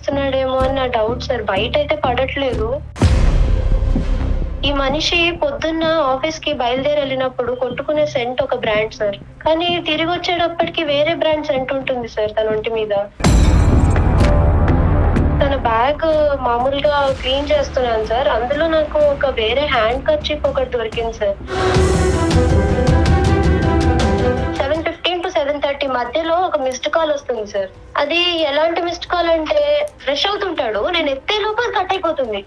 చేస్తున్నాడేమో అని నా doubt sir. బయట అయితే పడట్లేదు. ఈ మనిషి పొద్దున్న ఆఫీస్ కి బయలుదేరి వెళ్ళినప్పుడు కొట్టుకునే సెంట్ ఒక బ్రాండ్ సార్, కానీ తిరిగి వచ్చేటప్పటికి వేరే బ్రాండ్ సెంట్ ఉంటుంది సార్ తన ఒంటి మీద. తన బ్యాగ్ మామూలుగా క్లీన్ చేస్తున్నాను సార్, అందులో నాకు ఒక వేరే హ్యాండ్ కర్చీఫ్ ఒకటి దొరికింది సార్. 7:15 to 7:30 మధ్యలో ఒక మిస్డ్ కాల్ వస్తుంది సార్. అది ఎలాంటి మిస్డ్ కాల్ అంటే, ఫ్రెష్ అవుతుంటాడు, నేను ఎత్తే లోపల కట్ అయిపోతుంది.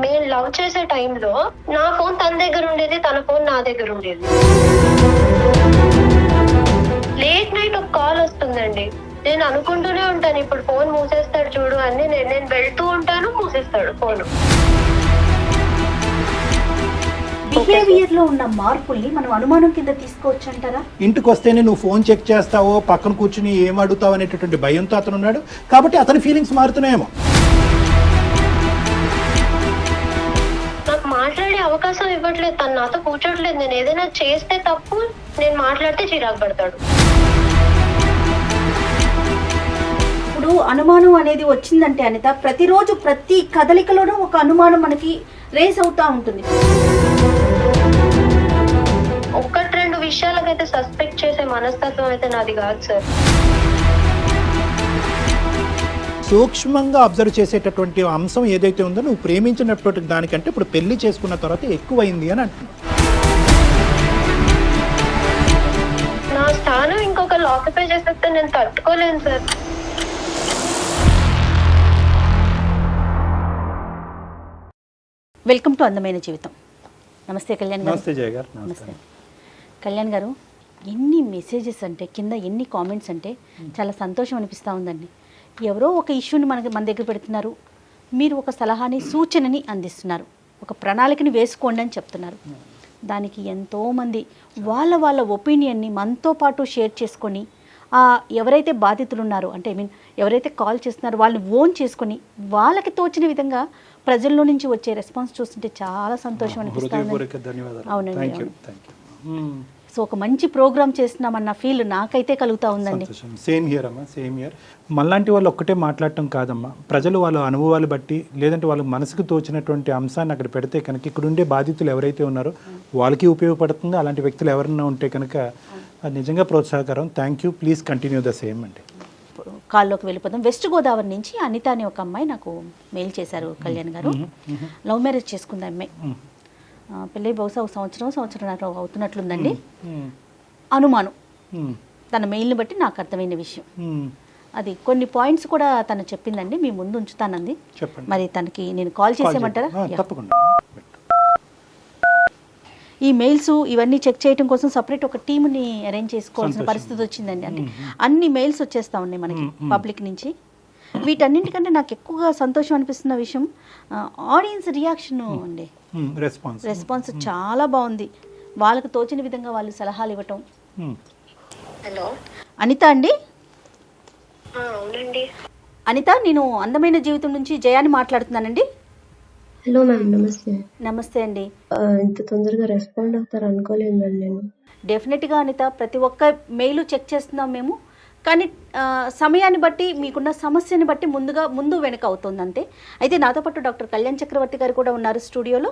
మేము లవ్ చేసే టైంలో నా ఫోన్ తన దగ్గర ఉండేది, తన ఫోన్ నా దగ్గర ఉండేది. లేట్ నైట్ ఒక కాల్ వస్తుందండి. నేను అనుకుంటూనే ఉంటాను ఇప్పుడు ఫోన్ మూసేస్తాడు చూడు అని. నేను వెళ్తూ ఉంటాను, మూసేస్తాడు ఫోన్. బిహేవియర్ లో ఉన్న మార్పుల్ని మనం అనుమానం కింద తీసుకోవచ్చు అంటారా? ఇంటికి వస్తేనే నువ్వు ఫోన్ చెక్ చేస్తావో, పక్కన కూర్చుని ఏం అడుగుతావు అనేటటువంటి భయంతో అతను ఉన్నాడు కాబట్టి అతని ఫీలింగ్స్ మారుతున్నాయేమో. నాకు మాట్లాడే అవకాశం ఇవ్వట్లేదు, తను నాతో కూర్చోట్లేదు. నేను ఏదైనా చేస్తే తప్పు, నేను మాట్లాడితే చిరాకు పడతాడు. ఇప్పుడు అనుమానం అనేది వచ్చిందంటే అనిత, ప్రతిరోజు ప్రతి కదలికలోనూ ఒక అనుమానం మనకి రేస్ అవుతా ఉంటుంది. ఒక్కటి రెండు విషయాలకైతే సస్పెక్ట్ చేసే మనస్తత్వం అయితే నాది కాదు సార్. సూక్ష్మంగా అబ్జర్వ్ చేసేటటువంటి అంశం ఏదైతే ఉందో, నువ్వు ప్రేమించినటువంటి దానికంటే ఇప్పుడు పెళ్లి చేసుకున్న తర్వాత ఎక్కువైంది అని అంటున్నావు. నా స్థానం ఇంకొకరు ఆక్యుపై చేసేస్తే నేను తట్టుకోలేను సార్. వెల్కమ్ టు అందమైన జీవితం. నమస్తే కళ్యాణ్ గారు. నమస్తే జయ గారు. నమస్తే కళ్యాణ్ గారు. ఎన్ని మెసేజెస్ అంటే, కింద ఎన్ని కామెంట్స్ అంటే చాలా సంతోషం అనిపిస్తూ ఉందండి. ఎవరో ఒక ఇష్యూని మన దగ్గర పెడుతున్నారు, మీరు ఒక సలహాని, సూచనని అందిస్తున్నారు, ఒక ప్రణాళికని వేసుకోండి అని చెప్తున్నారు. దానికి ఎంతోమంది వాళ్ళ ఒపీనియన్ని మనతో పాటు షేర్ చేసుకొని, ఎవరైతే బాధితులు ఉన్నారో, అంటే ఎవరైతే కాల్ చేస్తున్నారో వాళ్ళని ఓన్ చేసుకొని వాళ్ళకి తోచిన విధంగా ప్రజల్లో నుంచి వచ్చే రెస్పాన్స్ చూస్తుంటే చాలా సంతోషం అనిపిస్తుంది. అవునండి. సో ఒక మంచి ప్రోగ్రామ్ చేస్తున్నామన్న ఫీల్ నాకైతే కలుగుతూ ఉందండి. సేమ్ హియర్ అమ్మా, సేమ్ హియర్. మనలాంటి వాళ్ళు ఒక్కటే మాట్లాడటం కాదమ్మా, ప్రజలు వాళ్ళ అనుభవాలు బట్టి, లేదంటే వాళ్ళ మనసుకు తోచినటువంటి అంశాన్ని అక్కడ పెడితే కనుక ఇక్కడ ఉండే బాధితులు ఎవరైతే ఉన్నారో వాళ్ళకి ఉపయోగపడుతుంది. అలాంటి వ్యక్తులు ఎవరైనా ఉంటే కనుక అది నిజంగా ప్రోత్సాహకరం. Thank you, please continue the same అండి. కాల్లోకి వెళ్ళిపోదాం. వెస్ట్ గోదావరి నుంచి అనిత అనే ఒక అమ్మాయి నాకు మెయిల్ చేశారు కళ్యాణ్ గారు. లవ్ మ్యారేజ్ చేసుకుంది అమ్మాయి. పెళ్ళి బహుశా ఒక సంవత్సరం అవుతున్నట్లుందండి. అనుమానం తన మెయిల్ని బట్టి నాకు అర్థమైన విషయం అది. కొన్ని పాయింట్స్ కూడా తను చెప్పిందండి, మీ ముందు ఉంచుతానంది. మరి తనకి నేను కాల్ చేసేయమంటారా? తప్పకుండా. ఈ మెయిల్స్ ఇవన్నీ చెక్ చేయడం కోసం సపరేట్ ఒక టీమ్ని అరేంజ్ చేసుకోవాల్సిన పరిస్థితి వచ్చిందండి. అంటే అన్ని మెయిల్స్ వచ్చేస్తూ ఉన్నాయి మనకి పబ్లిక్ నుంచి. వీటన్నింటికంటే నాకు ఎక్కువగా సంతోషం అనిపిస్తున్న విషయం ఆడియన్స్ రియాక్షన్ అండి. రెస్పాన్స్ చాలా బాగుంది. వాళ్ళకు తోచిన విధంగా వాళ్ళు సలహాలు ఇవ్వటం. హలో అనిత అండి. అవునండి అనిత, నేను అందమైన జీవితం నుంచి జయాని మాట్లాడుతున్నానండి. హలో మ్యామ్, నమస్తే. నమస్తే అండి. ఇంత తొందరగా రెస్పాండ్ అవుతారు అనుకోలేదు మ్యామ్ నేను. డెఫినెట్గా అనిత, ప్రతి ఒక్క మెయిల్ చెక్ చేస్తున్నాం మేము. కానీ సమయాన్ని బట్టి, మీకున్న సమస్యని బట్టి ముందు వెనక అవుతుంది అంతే. అయితే నాతో పాటు డాక్టర్ కళ్యాణ్ చక్రవర్తి గారు కూడా ఉన్నారు స్టూడియోలో.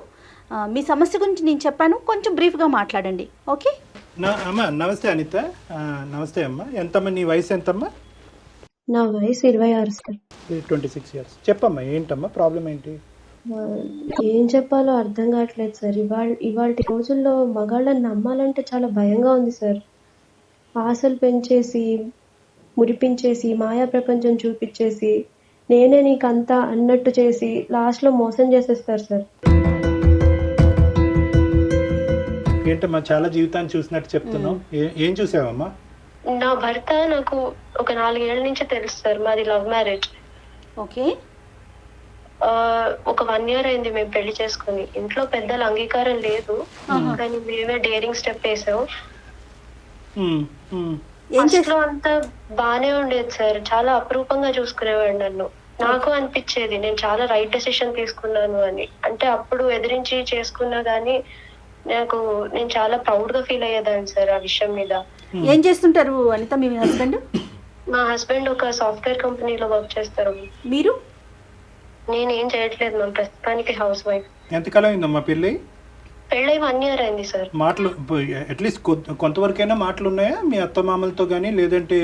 మీ సమస్య గురించి నేను చెప్పాను, కొంచెం బ్రీఫ్గా మాట్లాడండి. ఓకే అమ్మా. నమస్తే అనిత. నమస్తే అమ్మా. ఎంతమ్మా నీ వయసు? ఎంతమ్మా? నా వయసు 26 సార్. 26 years. చెప్పమ్మా, ఏంటమ్మా ప్రాబ్లం ఏంటి? ఏం చెప్పాలో అర్థం కావట్లేదు సార్. ఇవాళ రోజుల్లో మగాళ్ళని నమ్మాలంటే చాలా భయంగా ఉంది సార్. ఆశలు పెంచేసి, మురిపించేసి, మాయా ప్రపంచం చూపించేసి, నేనే నీకంతా అన్నట్టు చేసి లాస్ట్లో మోసం చేసేస్తారు సార్. ఏంటమ్మా చాలా జీవితాన్ని చూసినట్టు చెప్తున్నావు, ఏం చూసావమ్మా? నా భర్త నాకు ఒక 4 ఏళ్ల నుంచి తెలుసు సార్. మాది లవ్ మ్యారేజ్. ఓకే. ఒక 1 year అయింది మేము పెళ్లి చేసుకుని. ఇంట్లో పెద్దల అంగీకారం లేదు, కానీ మేమే డేరింగ్ స్టెప్ వేసాం. ఇంట్లో అంతా బానే ఉండేది సార్. చాలా అపురూపంగా చూసుకునేవాడు నన్ను. నాకు అనిపించేది నేను చాలా రైట్ డెసిషన్ తీసుకున్నాను అని. అంటే అప్పుడు ఎదిరించి చేసుకున్నా గానీ నేను చాలా ప్రౌడ్ గా ఫీల్ అయ్యేదాన్ని సార్ ఆ విషయం మీద. ఏం చేస్తుంటారు అనిత మీ హస్బెండ్? మా హస్బెండ్ ఒక సాఫ్ట్వేర్ కంపెనీలో వర్క్ చేస్తారు. మీరు? నేనేం చేయట్లేదు మ్యామ్, ప్రస్తుతానికి హౌస్ వైఫ్. ఎంతకాలం అయిందమ్మా పెళ్ళి? పెళ్ళై 1 year అయింది సార్. మాటలు అట్లీస్ట్ కొంతవరకైనా మాటలు ఉన్నాయా మీ అత్తమామలతో కానీ, లేదంటే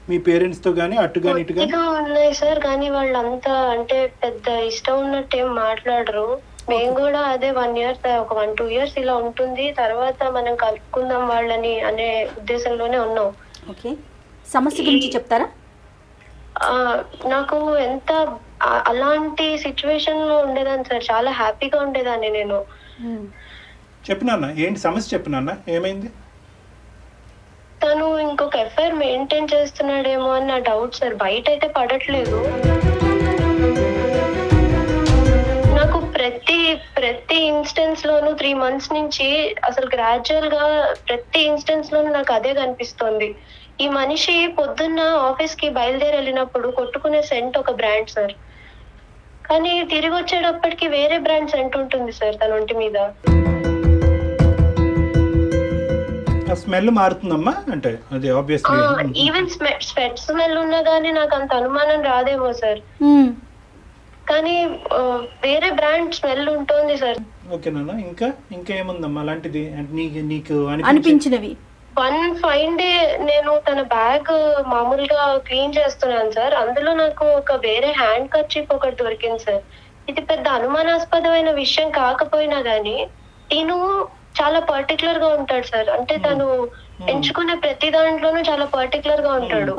మీ పేరెంట్స్తో కానీ, అటు కానీ ఇటు కానీ? ఉన్నాయి సార్, కానీ వాళ్ళంతా అంటే పెద్ద ఇష్టం ఉన్నట్టు ఏం మాట్లాడరు. మేము కూడా అదే 1 year, ఒక 1-2 years ఇలా ఉంటుంది, తర్వాత మనం కలుపుకుందాం వాళ్ళని అనే ఉద్దేశంలోనే ఉన్నాం. ఓకే, సమస్య గురించి చెప్తారా? నాకు ఎంత అలాంటి సిచ్యువేషన్ లో ఉండేదాన్ని సార్, చాలా హ్యాపీగా ఉండేదాన్ని నేను. చెప్పినాన్న ఏంటి సమస్య? చెప్పినాన్న ఏమైంది? తను ఇంకొక ఎఫ్ఐఆర్ మెయింటైన్ చేస్తున్నాడేమో అని నా డౌట్ సార్. బయట అయితే పడట్లేదు. నాకు ప్రతి ఇన్స్టెన్స్ లోను 3 months నుంచి అసలు గ్రాడ్యువల్ గా ప్రతి ఇన్స్టెన్స్ లోను నాకు అదే కనిపిస్తోంది. ఈ మనిషి పొద్దున్న ఆఫీస్ కి బయలుదేరి వెళ్ళినప్పుడు కొట్టుకునే సెంట్ ఒక బ్రాండ్ సార్, కానీ తిరిగి వచ్చేటప్పటికి వేరే బ్రాండ్ సెంట్ ఉంటుంది సార్ తన ఒంటి మీద. స్మెల్ మారుతుందమ్మా, అంటే అది ఆబ్వియస్లీ. ఈవెన్ స్వెట్ స్మెల్ ఉన్నా గానీ నాకు అంత అనుమానం రాదేమో సార్, కానీ వేరే బ్రాండ్ స్మెల్ ఉంటుంది సార్. ఓకేనా, ఇంకా ఏముందమ్మా అలాంటిది నీకు అనిపించినవి? వన్ ఫైన్ డే నేను తన బ్యాగ్ మామూలుగా క్లీన్ చేస్తున్నాను సార్, అందులో నాకు ఒక వేరే హ్యాండ్ కర్చీఫ్ ఒకటి దొరికింది సార్. ఇది పెద్ద అనుమానాస్పదమైన విషయం కాకపోయినా గానీ నేను చాలా పర్టికులర్ గా ఉంటాడు సార్. అంటే తను ఎంచుకునే ప్రతి దాంట్లోనూ చాలా పర్టికులర్ గా ఉంటాడు.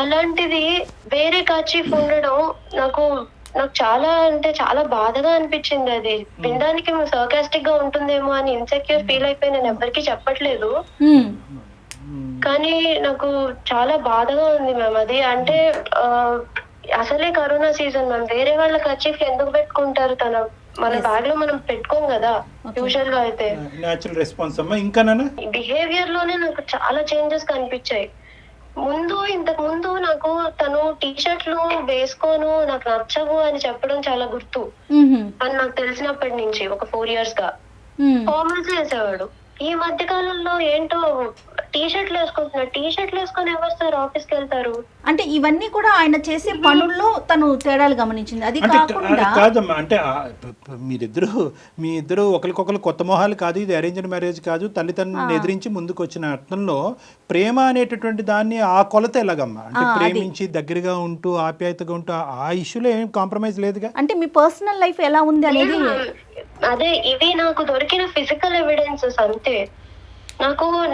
అలాంటిది వేరే కర్చీఫ్ ఉండడం నాకు చాలా అంటే చాలా బాధగా అనిపించింది. అది వినడానికి సర్కాస్టిక్ గా ఉంటుందేమో అని ఇన్సెక్యూర్ ఫీల్ అయిపోయి నేను ఎవరికి చెప్పట్లేదు, కానీ నాకు చాలా బాధగా ఉంది మ్యామ్. అది అంటే అసలే కరోనా సీజన్ మ్యామ్, వేరే వాళ్ళ కర్చీఫ్ ఎందుకు పెట్టుకుంటారు? మన బ్యాగ్ లో మనం పెట్టుకోం కదా యూజువల్ గా. అయితే నేచురల్ రెస్పాన్స్ అమ్మా. ఇంకా బిహేవియర్ లోనే నాకు చాలా చేంజెస్ కనిపించాయి. ఇంతకు ముందు నాకు తను టీషర్ట్లు వేసుకోను, నాకు నచ్చవు అని చెప్పడం చాలా గుర్తు. అని నాకు తెలిసినప్పటి నుంచి ఒక 4 years గా ఫార్మల్స్ వేసేవాడు. ఈ మధ్య కాలంలో ఏంటో టీషర్ట్లు వేసుకుంటున్నాడు. టీషర్ట్లు వేసుకొని ఎవరు సార్ ఆఫీస్ కి వెళ్తారు? అంటే ఇవన్నీ కూడా ఆయన చేసే పనుల్లో తను తేడాలు గమనించింది. అది కాదమ్మా, అంటే మీ ఇద్దరు ఒకరికొకరు కొత్త మొహాలు కాదు, ఇది అరేంజ్డ్ మ్యారేజ్ కాదు, తల్లిదండ్రులను ఎదిరించి ముందుకు వచ్చిన అర్థంలో ప్రేమ అనేటటువంటి దాన్ని ఆ కొలత ఎలాగమ్మా? అంటే ప్రేమించి దగ్గరగా ఉంటూ ఆప్యాయతగా ఉంటూ ఆ ఇష్యూలో ఏం కాంప్రమైజ్ లేదుగా. అంటే మీ పర్సనల్ లైఫ్ ఎలా ఉంది అనేది అదే ఇవి నాకు దొరికిన ఫిజికల్ ఎవిడెన్సెస్ అంతే.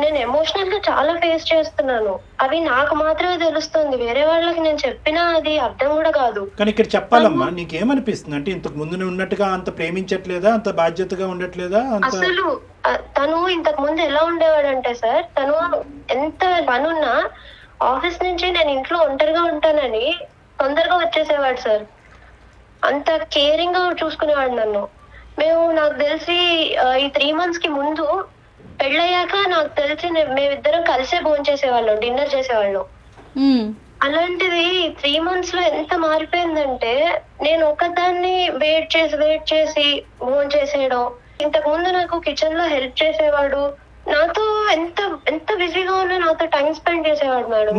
నేను ఎమోషనల్ గా చాలా ఫేస్ చేస్తున్నాను, అవి నాకు మాత్రమే తెలుస్తుంది, వేరే వాళ్ళకి నేను చెప్పినా అది అర్థం కూడా కాదు. కానీ ఇక్కడ చెప్పాలమ్మా, నీకేమనిపిస్తుంది? అంటే ఇంతకు ముందు ఉన్నట్టుగా అంత ప్రేమించట్లేదా, అంత బాధ్యతగా ఉండట్లేదా? అసలు తను ఇంతకు ముందు ఎలా ఉండేవాడంటే సార్, తను ఎంత పనున్నా ఆఫీస్ నుంచి నేను ఇంట్లో ఒంటరిగా ఉంటానని తొందరగా వచ్చేసేవాడు సార్. అంత కేరింగ్ గా చూసుకునేవాడు నన్ను. నాకు తెలిసి ఈ 3 months కి ముందు పెళ్ళయ్యాక నాకు తెలిసి మేమిద్దరం కలిసే భోజనం చేసేవాళ్ళం, డిన్నర్ చేసేవాళ్ళం. అలాంటిది 3 months లో ఎంత మారిపోయిందంటే నేను ఒకదాన్ని వెయిట్ చేసి భోజనం చేసేయడం. ఇంతకు ముందు నాకు కిచెన్ లో హెల్ప్ చేసేవాడు, నాతో ఎంత బిజీగా ఉన్నా నాతో టైం స్పెండ్ చేసేవాడు madam.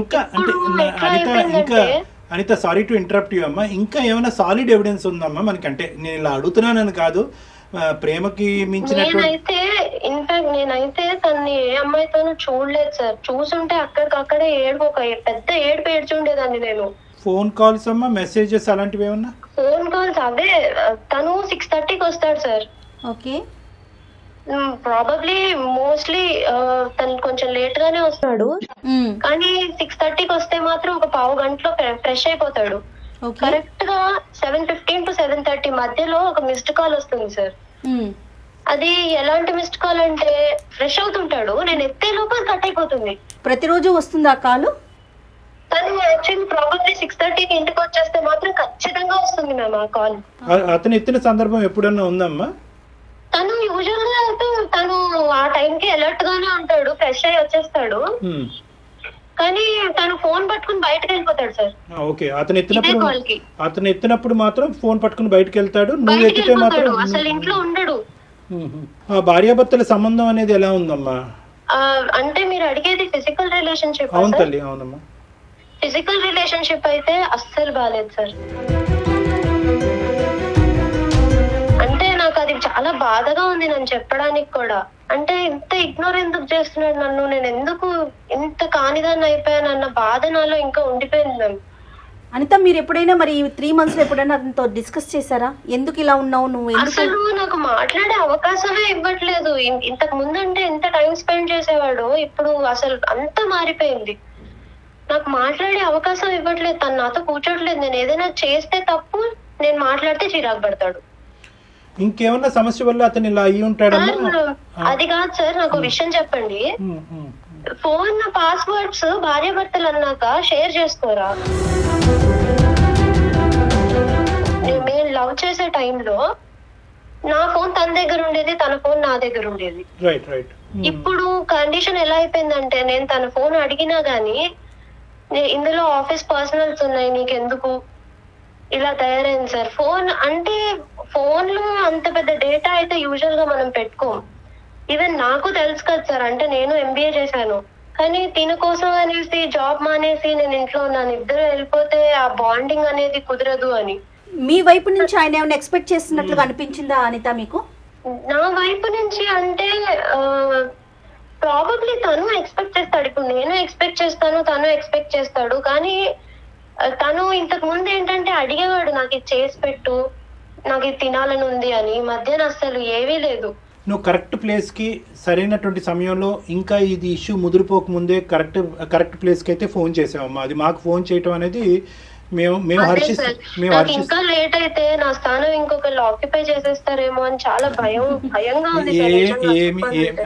Anita, sorry to interrupt you అమ్మా, ఇంకా ఏమైనా సాలిడ్ ఎవిడెన్స్ ఉందమ్మా మనకి? అంటే నేను ఇలా అడుగుతున్నానని కాదు, ప్రేమకి నేనైతే తన్ని ఏ అమ్మాయితోనూ చూడలేదు సార్. చూసుంటే అక్కడికక్కడే పెద్ద ఏడుపు ఏడ్చుండేదాన్ని నేను. ఫోన్ కాల్స్ అమ్మా, మెసేజెస్ అలాంటివి ఏమన్నా? ఫోన్ కాల్స్ అవే. తను 6:30కి వస్తాడు సార్. ఓకే, ప్రాబబ్లీ మోస్ట్లీ తను కొంచెం లేట్ గానే వస్తాడు, కానీ 6:30కి వస్తే మాత్రం ఒక 15 గంటలో ఫ్రెష్ అయిపోతాడు. కరెక్ట్ గా 7:15 to 7:30 మధ్యలో ఒక మిస్డ్ కాల్ వస్తుంది సార్. అది ఎలాంటి మిస్డ్ కాల్ అంటే ఫ్రెష్ అవుతుంటాడు, నేను ఎత్తే లోపల కట్ అయిపోతుంది. ప్రతిరోజు వస్తుంది ఆ కాల్? తను యాక్చువల్లీ ప్రాబబ్లీ 6:30కి ఇంటికి వచ్చేస్తే మాత్రం ఖచ్చితంగా వస్తుంది మ్యామ్ ఆ కాల్. అతను ఎత్తిన సందర్భం ఎప్పుడన్నా ఉందమ్మా? తను యూజువల్ గా తను ఆ టైంకి అలర్ట్ గానే ఉంటాడు, ఫ్రెష్ అయ్యి వచ్చేస్తాడు, కానీ తను ఫోన్ పట్టుకుని బయటకు వెళ్ళిపోతాడు సార్. ఓకే, అతను ఎత్తినప్పుడు మాత్రం ఫోన్ పట్టుకుని బయటకు వెళ్తాడు, నువ్వు ఎత్తితే మాత్రం అసలు ఇంట్లో ఉండడు. భార్యాభర్తల సంబంధం అనేది ఎలా ఉందమ్మా? అంటే మీరు అడిగేది ఫిజికల్ రిలేషన్షిప్? అవును తల్లి, అవునమ్మా. ఫిజికల్ రిలేషన్షిప్ అయితే అస్సలు బాగాలేదు సార్. అంటే నాకు అది చాలా బాధగా ఉంది నన్ను చెప్పడానికి కూడా. అంటే ఇంత ఇగ్నోర్ ఎందుకు చేస్తున్నాడు నన్ను, నేను ఎందుకు ఇంత కానిదాన్ని అయిపోయానన్న బాధ నాలో ఇంకా ఉండిపోయింది మ్యామ్. అనిత, మీరు ఎప్పుడైనా మరి 3 months ఎప్పుడైనా అతనితో డిస్కస్ చేశారా? ఎందుకు ఇలా ఉన్నావు నువ్వు, ఎందుకు? అసలు నాకు మాట్లాడే అవకాశమే ఇవ్వట్లేదు. ఇంతకు ముందు అంటే ఎంత టైం స్పెండ్ చేసేవాడు, ఇప్పుడు అసలు అంతా మారిపోయింది. నాకు మాట్లాడే అవకాశం ఇవ్వట్లేదు, తను నాతో కూర్చోట్లేదు. నేను ఏదైనా చేస్తే తప్పు, నేను మాట్లాడితే చిరాకు పడతాడు. ఇంకేమన్నా సమస్య వల్ల అతను ఇలా అయ్యి ఉంటాడమ్మా? అది కాదు సార్, నాకు విషయం చెప్పండి. ఫోన్ పాస్వర్డ్స్ భార్యాభర్తలు అన్నాక షేర్ చేసుకోరా? మేము లవ్ చేసే టైంలో నా ఫోన్ తన దగ్గర ఉండేది, తన ఫోన్ నా దగ్గర ఉండేది. ఇప్పుడు కండిషన్ ఎలా అయిపోయిందంటే, నేను తన ఫోన్ అడిగినా గానీ ఇందులో ఆఫీస్ పర్సనల్స్ ఉన్నాయి, నీకెందుకు, ఇలా తయారైంది సార్. ఫోన్ అంటే ఫోన్ లో అంత పెద్ద డేటా అయితే యూజువల్ గా మనం పెట్టుకోం. ఈవెన్ నాకు తెలుసు కదా సార్, అంటే నేను MBA చేశాను, కానీ తిన కోసం అనేసి జాబ్ మానేసి నేను ఇంట్లో ఉన్నాను. ఇద్దరు వెళ్ళిపోతే ఆ బాండింగ్ అనేది కుదరదు అని. మీ వైపు నుంచి ఆయన ఏమైనా ఎక్స్పెక్ట్ చేస్తున్నట్లుగా అనిపించిందా అనిత మీకు? నా వైపు నుంచి అంటే ప్రాబబ్లీ తను ఎక్స్పెక్ట్ చేస్తాడు. ఇప్పుడు నేను ఎక్స్పెక్ట్ చేస్తాను, తను ఎక్స్పెక్ట్ చేస్తాడు. కానీ తను ఇంతకు ముందు ఏంటంటే అడిగేవాడు, నాకు ఇది చేసి పెట్టు, నాకు ఇది తినాలని ఉంది అని. మధ్యన అసలు ఏవీ లేదు. నువ్వు కరెక్ట్ ప్లేస్కి సరైనటువంటి సమయంలో, ఇంకా ఇది ఇష్యూ ముదిరిపోక ముందే కరెక్ట్ ప్లేస్కి అయితే ఫోన్ చేసావమ్మా. అది మాకు ఫోన్ చేయటం అనేది మేము నాకు ఇంకా లేట్ అయితే నా స్థానం ఇంకొకళ్ళు ఆక్యుపై చేసేస్తారేమో అని చాలా భయంగా ఉంది.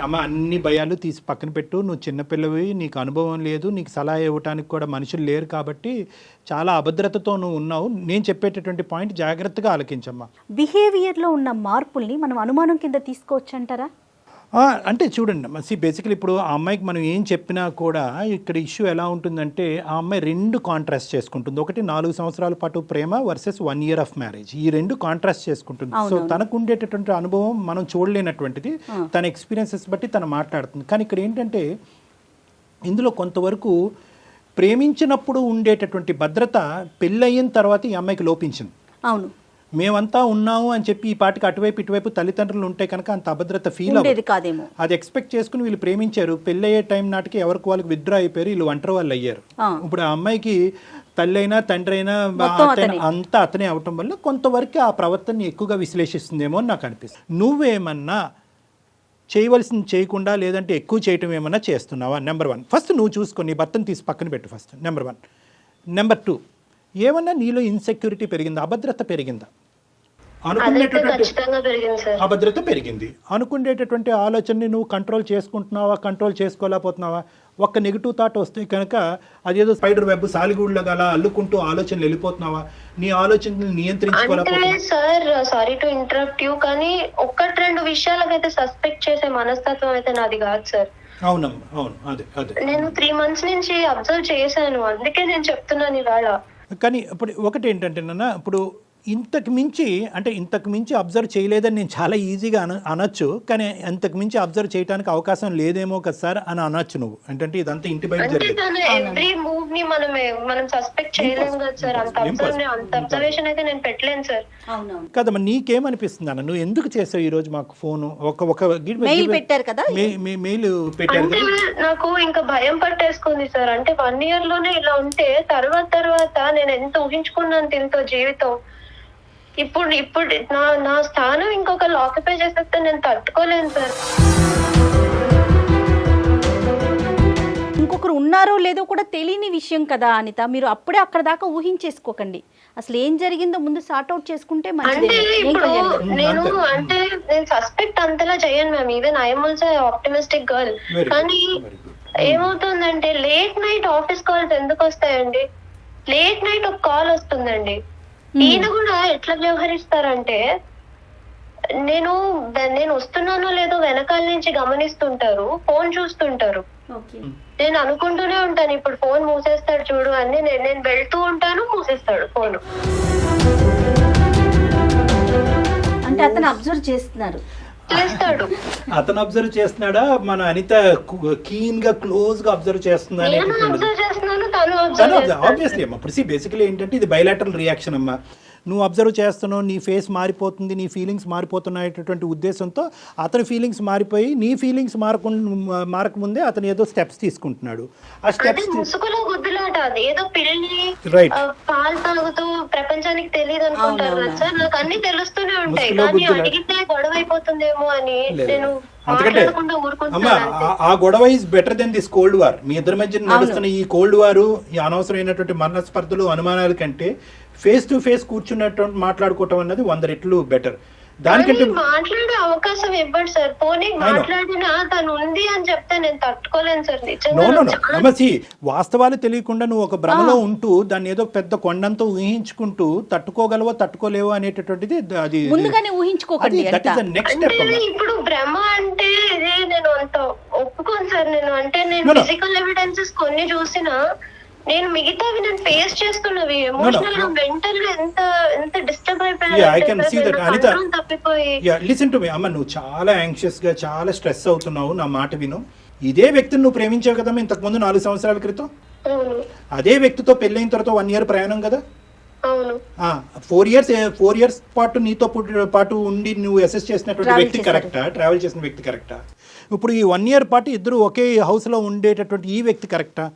అమ్మ, అన్ని భయాలు తీసి పక్కన పెట్టు. నువ్వు చిన్నపిల్లవి, నీకు అనుభవం లేదు, నీకు సలహా ఇవ్వడానికి కూడా మనుషులు లేరు, కాబట్టి చాలా అభద్రతతో నువ్వు ఉన్నావు. నేను చెప్పేటటువంటి పాయింట్ జాగ్రత్తగా ఆలకించమ్మా. బిహేవియర్లో ఉన్న మార్పుల్ని మనం అనుమానం కింద తీసుకోవచ్చు అంటారా? అంటే చూడండి, బేసికలీ ఇప్పుడు ఆ అమ్మాయికి మనం ఏం చెప్పినా కూడా ఇక్కడ ఇష్యూ ఎలా ఉంటుందంటే, ఆ అమ్మాయి 2 కాంట్రాస్ట్ చేసుకుంటుంది. ఒకటి 4 సంవత్సరాల పాటు ప్రేమ వర్సెస్ 1 year ఆఫ్ మ్యారేజ్. ఈ 2 కాంట్రాస్ట్ చేసుకుంటుంది. సో తనకు ఉండేటటువంటి అనుభవం మనం చూడలేనటువంటిది, తన ఎక్స్పీరియన్సెస్ బట్టి తను మాట్లాడుతుంది. కానీ ఇక్కడ ఏంటంటే, ఇందులో కొంతవరకు ప్రేమించినప్పుడు ఉండేటటువంటి భద్రత పెళ్ళయిన తర్వాత ఈ అమ్మాయికి లోపించింది. అవును, మేమంతా ఉన్నాము అని చెప్పి ఈ పాటికి అటువైపు ఇటువైపు తల్లిదండ్రులు ఉంటే కనుక అంత అభద్రత ఫీల్ అవ్వదు కాదేమో. అది ఎక్స్పెక్ట్ చేసుకుని వీళ్ళు ప్రేమించారు. పెళ్ళయ్యే టైం నాటికి ఎవరికి వాళ్ళకి విత్డ్రా అయిపోయారు, వీళ్ళు ఒంటరి వాళ్ళు అయ్యారు. ఇప్పుడు ఆ అమ్మాయికి తల్లి అయినా తండ్రి అయినా అంతా అతనే అవటం వల్ల కొంతవరకు ఆ ప్రవర్తనని ఎక్కువగా విశ్లేషిస్తుందేమో అని నాకు అనిపిస్తుంది. నువ్వేమన్నా చేయవలసింది చేయకుండా, లేదంటే ఎక్కువ చేయటం ఏమన్నా చేస్తున్నావా? నెంబర్ 1 ఫస్ట్ నువ్వు చూసుకొని భర్తను తీసి పక్కన పెట్టు ఫస్ట్, నెంబర్ 1. నెంబర్ 2, ఏమన్నా నీలో ఇన్సెక్యూరిటీ పెరిగిందా, అభద్రత పెరిగిందా? అభద్రత పెరిగింది. అనుకునేటటువంటి ఆలోచనని నువ్వు కంట్రోల్ చేసుకుంటున్నావా, కంట్రోల్ చేసుకోలేకపోతున్నావా? ఒక్క నెగిటివ్ థాట్ వస్తే కనుక అదేదో స్పైడర్ వెబ్ సాలిగూడ్లాగా అలా అల్లుకుంటూ ఆలోచనలు వెళ్ళిపోతున్నావా? నీ ఆలోచనలు నియంత్రించుకోలేకపోతున్నావా? Sir, sorry to interrupt you, కానీ 1-2 విషయాలకైతే సస్పెక్ట్ చేసే మనస్తత్వం అయితే నాది కాదు సార్. అవునమ్మా, అవును, అదే నేను 3 months నుంచి అబ్జర్వ్ చేశాను, అందుకే నేను చెప్తున్నాను ఇవాళ. కానీ ఇప్పుడు ఒకటి ఏంటంటే నాన్న, ఇప్పుడు ఇంతకు మించి అబ్జర్వ్ చేయలేదని నేను చాలా ఈజీగా అనొచ్చు, కానీ అంతకు మించి అబ్జర్వ్ చేయడానికి అవకాశం లేదేమో కదా సార్ అని అనొచ్చు నువ్వు. అంటే ఇదంతా ఇంటి బయట కదమ్మా. నీకేమనిపిస్తుంది అన్న, నువ్వు ఎందుకు చేసావు ఈ రోజు మాకు ఫోన్? మెయిల్ పెట్టారు కదా, మెయిల్ పెట్టారు. నాకు ఇంకా భయం పట్టేసుకుంది సార్. అంటే 1 year లోనే ఇలా ఉంటే తర్వాత నేను ఎంత ఊహించుకున్నాను దీంతో జీవితం. ఇప్పుడు నా స్థానం ఇంకొకరు ఆక్యుపై చేసేస్తే నేను తట్టుకోలేను సార్. ఇంకొకరు ఉన్నారో లేదో కూడా తెలియని విషయం కదా అనిత. మీరు అప్పుడే అక్కడ దాకా ఊహించేసుకోకండి. అసలు ఏం జరిగిందో ముందు సార్ట్ అవుట్ చేసుకుంటే అంటే ఇప్పుడు నేను సస్పెక్ట్ అంతలా చేయను ma'am. Even I'm also optimistic girl. కానీ ఏమవుతుందంటే లేట్ నైట్ ఆఫీస్ కాల్స్ ఎందుకు వస్తాయండి? లేట్ నైట్ ఒక కాల్ వస్తుందండి. ఈయన కూడా ఎట్లా వ్యవహరిస్తారంటే, నేను వస్తున్నానో లేదో వెనకాల నుంచి గమనిస్తుంటారు, ఫోన్ చూస్తుంటారు. నేను అనుకుంటూనే ఉంటాను ఇప్పుడు ఫోన్ మూసేస్తాడు చూడు అని. నేను వెళ్తూ ఉంటాను, మూసేస్తాడు ఫోన్. అంటే అతను అబ్జర్వ్ చేస్తున్నారు. చేస్తాడు. అతను అబ్జర్వ్ చేస్తున్నాడా, మన అనిత కీన్ గా క్లోజ్ గా అబ్జర్వ్ చేస్తుందా నేను అనేటటువంటి అబ్జర్వ్ చేస్తున్నాను, తను అబ్జర్వ్ చేస్తాడు. ఆబ్వియస్లీ అమ్మా. ఇప్పుడు బేసికలీ ఏంటంటే ఇది బయలాటరల్ రియాక్షన్ అమ్మా. నువ్వు అబ్జర్వ్ చేస్తున్నావు, నీ ఫేస్ మారిపోతుంది, నీ ఫీలింగ్స్ మారిపోతున్నాయటువంటి ఉద్దేశంతో అతని ఫీలింగ్స్ మారిపోయి నీ ఫీలింగ్స్ మారకముందే అతను ఏదో స్టెప్స్ తీసుకుంటున్నాడు. ఆ అదే స్టెప్స్ ముసుగులో గుద్దులాట, అది ఏదో పిల్లి Right. పాలు తాగుతూ ప్రపంచానికి తెలియదు అనుకుంటారు కదా సార్. నాకు అన్ని తెలుస్తూనే ఉంటాయి, ముసుగులో కానీ గుద్దులాట. అడిగితే గొడవ అయిపోతుందేమో అని లేదు. నేను అందుకంటే మాట్లాడకుండా అమ్మా ఊరుకుంటున్నాను. ఆ గొడవ is better than this cold war. మీ ఇద్దరి మధ్య నడుస్తున్న ఈ కోల్డ్ వారు, ఈ అనవసరమైనటువంటి మనస్పర్ధలు, అనుమానాల కంటే ఫేస్ టు ఫేస్ కూర్చున్నటువంటి మాట్లాడుకోవటం అన్నది 100 రెట్లు బెటర్. దానికంటే మాట్లాడే అవకాశం ఇవ్వండి సార్. పోనీ మాట్లాడినా తను ఉంది అని చెప్తే నేను తట్టుకోలేను సార్. నో వాస్తవాలు తెలియకుండా నువ్వు ఒక భ్రమలో ఉంటూ దాన్ని ఏదో పెద్ద కొండంతో ఊహించుకుంటూ తట్టుకోగలవో తట్టుకోలేవో అనేటటువంటిది అది ముందుగానే ఊహించుకోకండి. దట్ ఈస్ ద నెక్స్ట్ అంటే స్టెప్. ఇప్పుడు భ్రమ అంటే ఇది నేను అంత ఒప్పుకోను సార్. నేను అంటే నేను ఫిజికల్ ఎవిడెన్సెస్ కొన్ని చూసినా, నేను మిగతావి నేను ఫేస్ చేస్తున్నవి ఎమోషనల్ గా మెంటల్ గా ఎంత డిస్టర్బ్ అయిపోయాను తప్పిపోయి. లిసన్ టు మీ అమ్మ, నువ్వు చాలా యాంగ్షియస్ గా చాలా స్ట్రెస్ అవుతున్నావు. నా మాట విను. ఇదే వ్యక్తిని నువ్వు ప్రేమించావు కదమ్మా ఇంతకు ముందు 4 సంవత్సరాల క్రితం. అదే వ్యక్తితో పెళ్ళైన తర్వాత 1 year ప్రయాణం కదా. అవును. 4 years పాటు నీతో పాటు ఉండి నువ్వు అసెస్ చేసినటువంటి వ్యక్తి కరెక్టా? ట్రావెల్ చేసిన వ్యక్తి కరెక్టా? ఇప్పుడు ఈ 1 year పాటు ఇద్దరు ఒకే హౌస్ లో ఉండేటటువంటి ఈ వ్యక్తి కరెక్టా?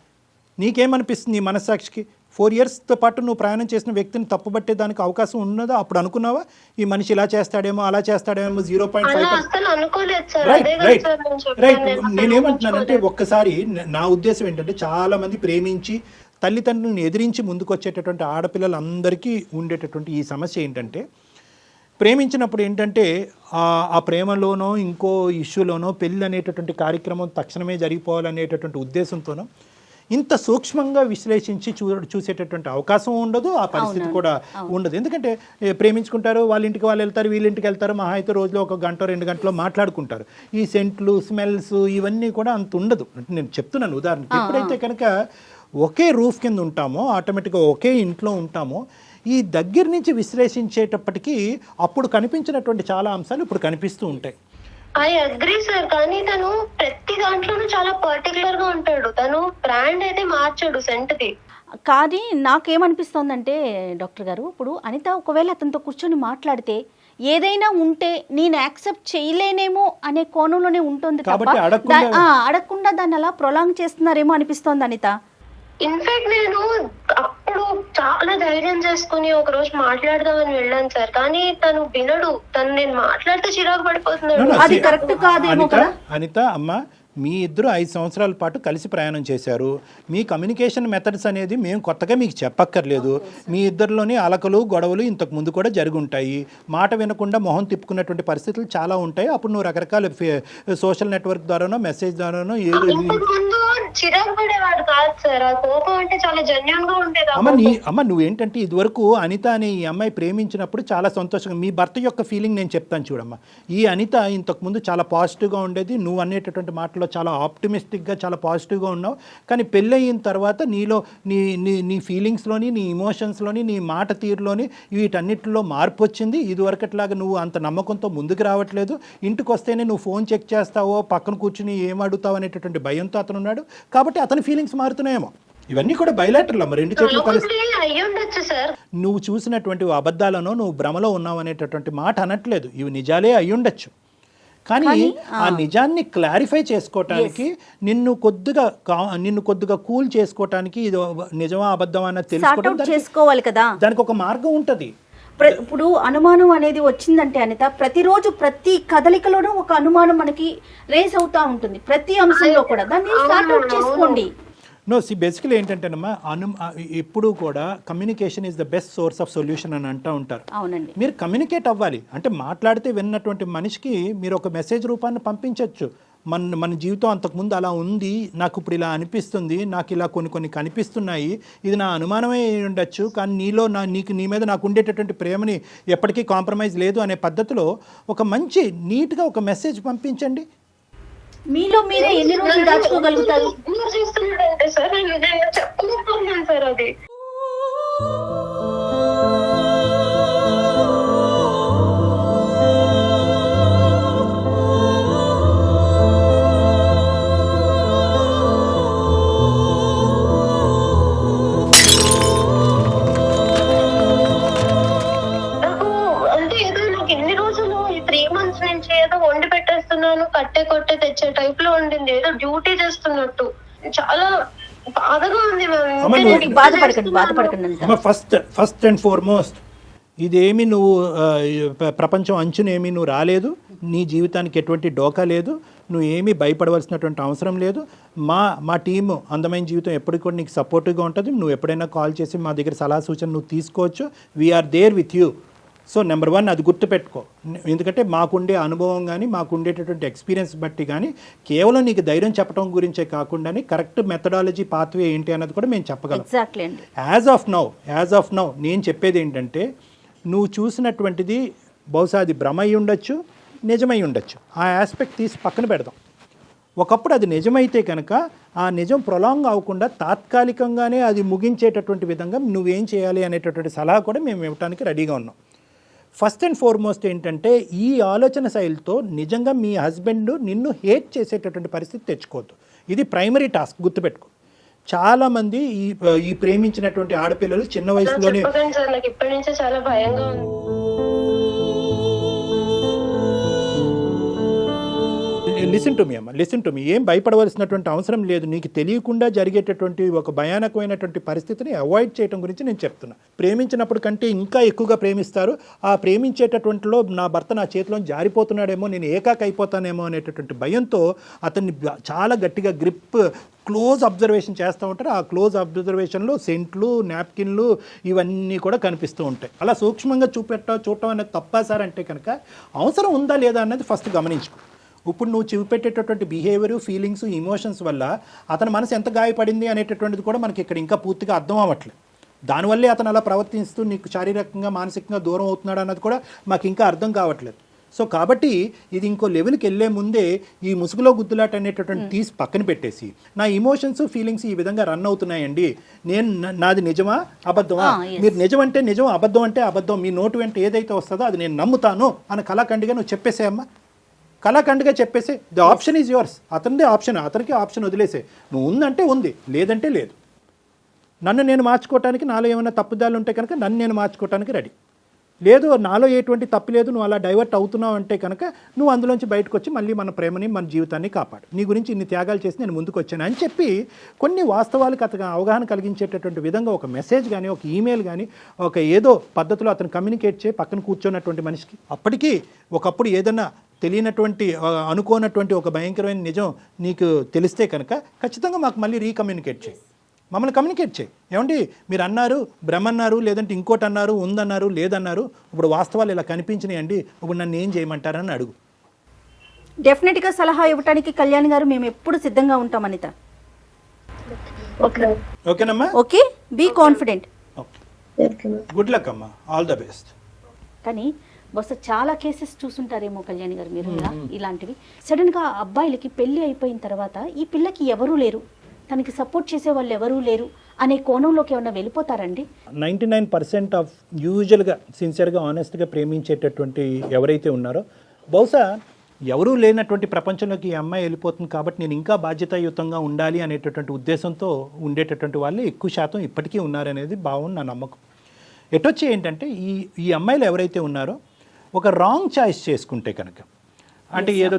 నీకేమనిపిస్తుంది ఈ మనస్సాక్షికి? 4 yearsతో పాటు నువ్వు ప్రయాణం చేసిన వ్యక్తిని తప్పుబట్టే దానికి అవకాశం ఉన్నదా? అప్పుడు అనుకున్నావా ఈ మనిషి ఇలా చేస్తాడేమో అలా చేస్తాడేమో? 0.5. రైట్. నేనేమంటున్నానంటే ఒక్కసారి నా ఉద్దేశం ఏంటంటే, చాలా మంది ప్రేమించి తల్లిదండ్రులను ఎదిరించి ముందుకొచ్చేటటువంటి ఆడపిల్లలందరికీ ఉండేటటువంటి ఈ సమస్య ఏంటంటే, ప్రేమించినప్పుడు ఏంటంటే ఆ ప్రేమలోనో ఇంకో ఇష్యూలోనో పెళ్ళి అనేటటువంటి కార్యక్రమం తక్షణమే జరిగిపోవాలనేటటువంటి ఉద్దేశంతోనో ఇంత సూక్ష్మంగా విశ్లేషించి చూసేటటువంటి అవకాశం ఉండదు, ఆ పరిస్థితి కూడా ఉండదు. ఎందుకంటే ప్రేమించుకుంటారు, వాళ్ళ ఇంటికి వాళ్ళు వెళ్తారు, వీళ్ళ ఇంటికి వెళ్తారు, మహా అయితే రోజులో 1 గంట 2 గంటలో మాట్లాడుకుంటారు. ఈ సెంట్లు, స్మెల్స్ ఇవన్నీ కూడా అంత ఉండదు. నేను చెప్తున్నాను ఉదాహరణకి. ఎప్పుడైతే కనుక ఒకే రూఫ్ కింద ఉంటామో, ఆటోమేటిక్గా ఒకే ఇంట్లో ఉంటామో, ఈ దగ్గర నుంచి విశ్లేషించేటప్పటికీ అప్పుడు కనిపించినటువంటి చాలా అంశాలు ఇప్పుడు కనిపిస్తూ ఉంటాయి. I agree sir. కానీ తను ప్రతి దాంట్లోనూ చాలా పర్టికులర్ గా ఉంటాడు. తను బ్రాండ్ అయితే మార్చాడు సెంట్ది. కానీ నాకేమనిపిస్తోందంటే డాక్టర్ గారు, ఇప్పుడు అనిత ఒకవేళ అతనితో కూర్చొని మాట్లాడితే ఏదైనా ఉంటే నేను యాక్సెప్ట్ చేయలేనేమో అనే కోణంలోనే ఉంటుంది తప్ప అడగకుండా దాన్ని అలా ప్రొలాంగ్ చేస్తున్నారేమో అనిపిస్తోంది అనిత. ఇన్ఫాక్ట్ నేను అప్పుడు చాలా ధైర్యం చేసుకుని ఒక రోజు మాట్లాడదామని వెళ్ళాను సార్. కానీ తను వినడు. నేను మాట్లాడితే చిరాకు పడిపోతున్నాడు. అది కరెక్ట్ కాదేమో కదా. అనిత అమ్మ, మీ ఇద్దరు 5 సంవత్సరాల పాటు కలిసి ప్రయాణం చేశారు. మీ కమ్యూనికేషన్ మెథడ్స్ అనేది మేము కొత్తగా మీకు చెప్పక్కర్లేదు. మీ ఇద్దరిలోని అలకలు గొడవలు ఇంతకు ముందు కూడా జరిగి ఉంటాయి. మాట వినకుండా మొహం తిప్పుకున్నటువంటి పరిస్థితులు చాలా ఉంటాయి. అప్పుడు నువ్వు రకరకాల సోషల్ నెట్వర్క్ ద్వారానో మెసేజ్ ద్వారానో చిరాకు పడేవాడు కాదు సార్. ఆ కోపం అంటే చాలా జెన్యూన్ గా ఉండేది. అమ్మ నువ్వేంటంటే ఇదివరకు అనిత అనే ఈ అమ్మాయి ప్రేమించినప్పుడు చాలా సంతోషంగా, మీ భర్త యొక్క ఫీలింగ్ నేను చెప్తాను చూడమ్మా. ఈ అనిత ఇంతకుముందు చాలా పాజిటివ్గా ఉండేది. నువ్వు అనేటటువంటి మాటలో చాలా ఆప్టిమిస్టిక్గా చాలా పాజిటివ్గా ఉన్నావు. కానీ పెళ్ళయిన తర్వాత నీలో నీ ఫీలింగ్స్లోని, నీ ఇమోషన్స్లోని, నీ మాట తీరులోని వీటన్నిటిలో మార్పు వచ్చింది. ఇదివరకట్లాగా నువ్వు అంత నమ్మకంతో ముందుకు రావట్లేదు. ఇంటికి వస్తేనే నువ్వు ఫోన్ చెక్ చేస్తావో, పక్కన కూర్చుని ఏం అడుగుతావు అనేటటువంటి భయంతో అతను ఉన్నాడు. కాబట్టి అతని ఫీలింగ్స్ మారుతున్నాయేమో. ఇవన్నీ కూడా బయలాటర్లు అమ్మ, 2 చేతులు కలిసి. నువ్వు చూసినటువంటి అబద్ధాలను నువ్వు భ్రమలో ఉన్నావు అనేటటువంటి మాట అనట్లేదు. ఇవి నిజాలే అయ్యుండొచ్చు. కానీ ఆ నిజాన్ని క్లారిఫై చేసుకోవటానికి, నిన్ను కొద్దిగా కూల్ చేసుకోవటానికి, ఇది నిజమా అబద్ధం అన్నది తెలుసుకోవాలి కదా. దానికి ఒక మార్గం ఉంటుంది. ఇప్పుడు అనుమానం అనేది వచ్చిందంటే అనిత, ప్రతిరోజు ప్రతి కదలికలోనూ ఒక అనుమానం మనకి రేస్ అవుతా ఉంటుంది. ప్రతి అంశంలో కూడా దాన్ని సార్ట్ అవుట్ చేసుకోండి. బేసికలీ ఏంటంటేనమ్మా, ఎప్పుడు కూడా communication is the best source of solution అని అంటూ ఉంటారు. అవునండి. మీరు కమ్యూనికేట్ అవ్వాలి. అంటే మాట్లాడితే విన్నటువంటి మనిషికి మీరు ఒక మెసేజ్ రూపాన్ని పంపించవచ్చు. మన జీవితం అంతకుముందు అలా ఉంది, నాకు ఇప్పుడు ఇలా అనిపిస్తుంది, నాకు ఇలా కొన్ని కనిపిస్తున్నాయి, ఇది నా అనుమానమే ఉండొచ్చు, కానీ నీ మీద నాకు ఉండేటటువంటి ప్రేమని ఎప్పటికీ కాంప్రమైజ్ లేదు అనే పద్ధతిలో ఒక మంచి నీట్గా ఒక మెసేజ్ పంపించండి. మీలో మీరే ఎన్ని రోజులు దాచుకోగలుగుతారు? వండి పెట్టేస్తున్నాను, కట్టే కొట్టే తెచ్చే టైప్ లో ఉండింది, ఏదో డ్యూటీ చేస్తున్నట్టు. చాలా బాధగా ఉంది మ్యామ్. అమ్మ, ఇంకా నువ్వు- నేను బాధపడకండి బాధపడకండి అంత. అమ్మ, ఫస్ట్ అండ్ ఫార్మోస్ట్ ఇదేమి నువ్వు ప్రపంచం అంచునేమి నువ్వు రాలేదు, నీ జీవితానికి ఎటువంటి డోకా లేదు, నువ్వు ఏమీ భయపడవలసినటువంటి అవసరం లేదు. మా టీము అందమైన జీవితం ఎప్పటికి కూడా నీకు సపోర్టివ్గా ఉంటుంది. నువ్వు ఎప్పుడైనా కాల్ చేసి మా దగ్గర సలహా సూచన నువ్వు తీసుకోవచ్చు. We are there with you. So number 1 అది గుర్తుపెట్టుకో. ఎందుకంటే మాకుండే అనుభవం కానీ మాకుండేటటువంటి ఎక్స్పీరియన్స్ బట్టి కానీ కేవలం నీకు ధైర్యం చెప్పడం గురించే కాకుండా కరెక్ట్ మెథడాలజీ పాత్వే ఏంటి అన్నది కూడా మేము చెప్పగలం. ఎగ్జాక్ట్లీ అండి. యాజ్ ఆఫ్ నౌ నేను చెప్పేది ఏంటంటే, నువ్వు చూసినటువంటిది బహుశా అది భ్రమ అయి ఉండొచ్చు, నిజమై ఉండొచ్చు. ఆ ఆస్పెక్ట్ తీసి పక్కన పెడదాం. ఒకప్పుడు అది నిజమైతే కనుక ఆ నిజం ప్రొలాంగ్ అవ్వకుండా తాత్కాలికంగానే అది ముగించేటటువంటి విధంగా నువ్వేం చేయాలి అనేటటువంటి సలహా కూడా మేము ఇవ్వడానికి రెడీగా ఉన్నాం. ఫస్ట్ అండ్ ఫార్మోస్ట్ ఏంటంటే, ఈ ఆలోచన శైలితో నిజంగా మీ హస్బెండ్ నిన్ను హేట్ చేసేటటువంటి పరిస్థితి తెచ్చుకోవద్దు. ఇది ప్రైమరీ టాస్క్, గుర్తుపెట్టుకో. చాలామంది ఈ ప్రేమించినటువంటి ఆడపిల్లలు చిన్న వయసులోనే చెప్పకండి సార్, నాకు ఇప్పటి నుంచే చాలా భయంగా ఉంది. లిసన్ టు మీ అమ్మ, లిసన్ టు మీ. ఏం భయపడవలసినటువంటి అవసరం లేదు. నీకు తెలియకుండా జరిగేటటువంటి ఒక భయానకమైనటువంటి పరిస్థితిని అవాయిడ్ చేయడం గురించి నేను చెప్తున్నా. ప్రేమించినప్పుడు కంటే ఇంకా ఎక్కువగా ప్రేమిస్తారు. ఆ ప్రేమించేటటువంటిలో నా భర్త నా చేతిలో జారిపోతున్నాడేమో, నేను ఏకాక అయిపోతానేమో అనేటటువంటి భయంతో అతన్ని చాలా గట్టిగా గ్రిప్, క్లోజ్ అబ్జర్వేషన్ చేస్తూ ఉంటారు. ఆ క్లోజ్ అబ్జర్వేషన్లో సెంట్లు, నాప్కిన్లు ఇవన్నీ కూడా కనిపిస్తూ ఉంటాయి. అలా సూక్ష్మంగా చూడటం అనేది తప్పా సార్ అంటే కనుక అవసరం ఉందా లేదా అన్నది ఫస్ట్ గమనించుకో. ఇప్పుడు నువ్వు చూపెట్టేటటువంటి బిహేవియర్, ఫీలింగ్స్, ఇమోషన్స్ వల్ల అతని మనసు ఎంత గాయపడింది అనేటటువంటిది కూడా మనకి ఇక్కడ ఇంకా పూర్తిగా అర్థం అవ్వట్లేదు. దానివల్లే అతను అలా ప్రవర్తిస్తూ నీకు శారీరకంగా మానసికంగా దూరం అవుతున్నాడు అన్నది కూడా మాకు ఇంకా అర్థం కావట్లేదు. సో కాబట్టి ఇది ఇంకో లెవెల్కి వెళ్ళే ముందే ఈ ముసుగులో గుద్దులాట అనేటటువంటి తీసి పక్కన పెట్టేసి, నా ఇమోషన్స్, ఫీలింగ్స్ ఈ విధంగా రన్ అవుతున్నాయండి, నాది నిజమా అబద్ధమా, మీరు నిజం అంటే నిజం, అబద్ధం అంటే అబద్ధం, మీ నోటు వెంట ఏదైతే వస్తుందో అది నేను నమ్ముతాను అని కళాఖండిగా నువ్వు చెప్పేసేయమ్మా. కళాఖండిగా చెప్పేసి ద ఆప్షన్ ఈజ్ యువర్స్. అతనిదే ఆప్షన్, అతనికి ఆప్షన్ వదిలేసే. నువ్వు ఉందంటే ఉంది, లేదంటే లేదు. నన్ను నేను మార్చుకోవటానికి, నాలో ఏమైనా తప్పుదాలు ఉంటే కనుక నన్ను నేను మార్చుకోవటానికి రెడీ. లేదు, నాలో ఎటువంటి తప్పు లేదు, నువ్వు అలా డైవర్ట్ అవుతున్నావు అంటే కనుక నువ్వు అందులోంచి బయటకు వచ్చి మళ్ళీ మన ప్రేమని, మన జీవితాన్ని కాపాడు. నీ గురించి ఇన్ని త్యాగాలు చేసి నేను ముందుకు వచ్చాను అని చెప్పి కొన్ని వాస్తవాలకు అతను అవగాహన కలిగించేటటువంటి విధంగా ఒక మెసేజ్ కానీ, ఒక ఈమెయిల్ కానీ, ఒక ఏదో పద్ధతిలో అతను కమ్యూనికేట్ చేయి పక్కన కూర్చున్నటువంటి మనిషికి. అప్పటికీ ఒకప్పుడు ఏదన్నా తెలియనటువంటి, అనుకోనటువంటి ఒక భయంకరమైన నిజం నీకు తెలిస్తే కనుక ఖచ్చితంగా మాకు మళ్ళీ రీకమ్యూనికేట్ చేయి, మమ్మల్ని కమ్యూనికేట్ చేయి. ఏమండి మీరు అన్నారు, భ్రమన్నారు, లేదంటే ఇంకోటి అన్నారు, ఉందన్నారు, లేదన్నారు, ఇప్పుడు వాస్తవాలు ఇలా కనిపించినాయండి, ఇప్పుడు నన్ను ఏం చేయమంటారని అడుగు. డెఫినెట్గా సలహా ఇవ్వడానికి కళ్యాణ్ గారు మేము ఎప్పుడు సిద్ధంగా ఉంటాం అనిత. ఓకేనమ్మా? Okay, be confident. Okay, good luck అమ్మా, ఆల్ ద బెస్ట్. కానీ బహుశా చాలా కేసెస్ చూసుంటారేమో కళ్యాణ్ గారు మీరు ఇలాంటివి. సడన్గా అబ్బాయిలకి పెళ్ళి అయిపోయిన తర్వాత ఈ పిల్లకి ఎవరూ లేరు, తనకి సపోర్ట్ చేసే వాళ్ళు ఎవరూ లేరు అనే కోణంలోకి ఏమన్నా వెళ్ళిపోతారండి? 99% ఆఫ్ యూజువల్గా సిన్సియర్గా ఆనెస్ట్గా ప్రేమించేటటువంటి ఎవరైతే ఉన్నారో, బహుశా ఎవరూ లేనటువంటి ప్రపంచంలోకి ఈ అమ్మాయి వెళ్ళిపోతుంది కాబట్టి నేను ఇంకా బాధ్యతాయుతంగా ఉండాలి అనేటటువంటి ఉద్దేశంతో ఉండేటటువంటి వాళ్ళు ఎక్కువ శాతం ఇప్పటికీ ఉన్నారనేది భావం, నా నమ్మకం. ఎటొచ్చి ఏంటంటే ఈ అమ్మాయిలు ఎవరైతే ఉన్నారో ఒక రాంగ్ చాయిస్ చేసుకుంటే కనుక, అంటే ఏదో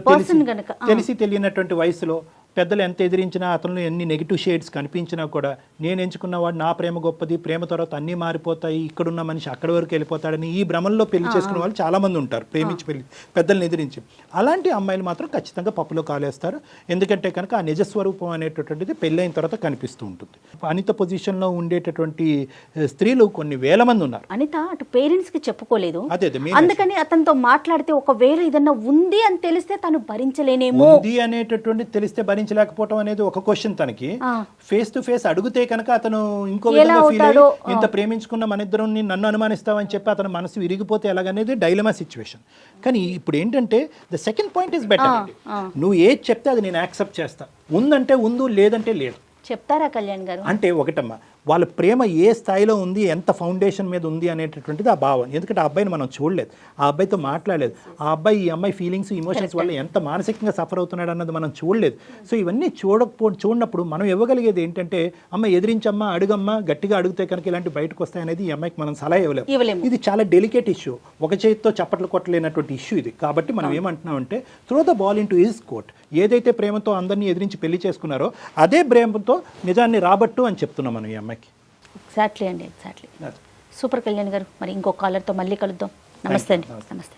తెలిసి తెలియనటువంటి వయసులో పెద్దలు ఎంత ఎదిరించినా, అతను ఎన్ని నెగిటివ్ షేడ్స్ కనిపించినా కూడా నేను ఎంచుకున్నవాడు నా ప్రేమ గొప్పది, ప్రేమ తర్వాత అన్నీ మారిపోతాయి, ఇక్కడున్న మనిషి అక్కడి వరకు వెళ్ళిపోతాడని ఈ భ్రమంలో పెళ్లి చేసుకున్న వాళ్ళు చాలామంది ఉంటారు, ప్రేమించి పెళ్లి పెద్దల్ని ఎదిరించి. అలాంటి అమ్మాయిలు మాత్రం ఖచ్చితంగా పప్పులో కాలేస్తారు. ఎందుకంటే కనుక ఆ నిజస్వరూపం అనేటటువంటిది పెళ్ళైన తర్వాత కనిపిస్తూ ఉంటుంది. అనిత పొజిషన్లో ఉండేటటువంటి స్త్రీలు కొన్ని వేల మంది ఉన్నారు. అనిత అటు పేరెంట్స్కి చెప్పుకోలేదు, అదే అందుకని అతనితో మాట్లాడితే ఒకవేళ ఏదన్నా ఉంది అని తెలిస్తే తను భరించలేనేమో. ఉంది అనేటటువంటి తెలిస్తే భరించలేకపోవటం అనేది ఒక క్వశ్చన్. తనకి ఫేస్ టు ఫేస్ అడిగితే కనుక అతను ఇంకో విధంగా ఫీల్ అయ్యి, ఇంత ప్రేమించుకున్న మన ఇద్దరు నన్ను అనుమానిస్తావని చెప్పి అతను మనసు విరిగిపోతే ఎలాగనేది డైలమా సిచ్యువేషన్. కానీ ఇప్పుడు ఏంటంటే the second point is better. నువ్వు ఏది చెప్తే అది నేను యాక్సెప్ట్ చేస్తా. ఉందంటే ఉందు, లేదంటే లేదు. చెప్తారా కళ్యాణ్ గారు? అంటే ఒకటమ్మా, వాళ్ళ ప్రేమ ఏ స్థాయిలో ఉంది, ఎంత ఫౌండేషన్ మీద ఉంది అనేటటువంటిది ఆ భావం. ఎందుకంటే ఆ అబ్బాయిని మనం చూడలేదు, ఆ అబ్బాయితో మాట్లాడలేదు, ఆ అబ్బాయి ఈ అమ్మాయి ఫీలింగ్స్ ఇమోషన్స్ వల్ల ఎంత మానసికంగా సఫర్ అవుతున్నాడు అన్నది మనం చూడలేదు. సో ఇవన్నీ చూడనప్పుడు మనం ఇవ్వగలిగేది ఏంటంటే, అమ్మ ఎదిరించమ్మా, అడుగమ్మా, గట్టిగా అడిగితే కనుక ఇలాంటి బయటకు వస్తాయనేది ఈ అమ్మాయికి మనం సలహా ఇవ్వలేము. ఇది చాలా డెలికేట్ ఇష్యూ, ఒక చేతితో చప్పట్లు కొట్టలేనటువంటి ఇష్యూ ఇది. కాబట్టి మనం ఏమంటున్నామంటే, throw the ball into his court. ఏదైతే ప్రేమతో అందరినీ ఎదిరించి పెళ్లి చేసుకున్నారో అదే ప్రేమతో నిజాన్ని రాబట్టు అని చెప్తున్నాం మనం ఈ అమ్మాయికి. ఎగ్జాక్ట్లీ అండి, ఎగ్జాక్ట్లీ. సూపర్ కళ్యాణ్ గారు, మరి ఇంకో కాలర్తో మళ్ళీ కలుద్దాం. నమస్తే అండి. నమస్తే.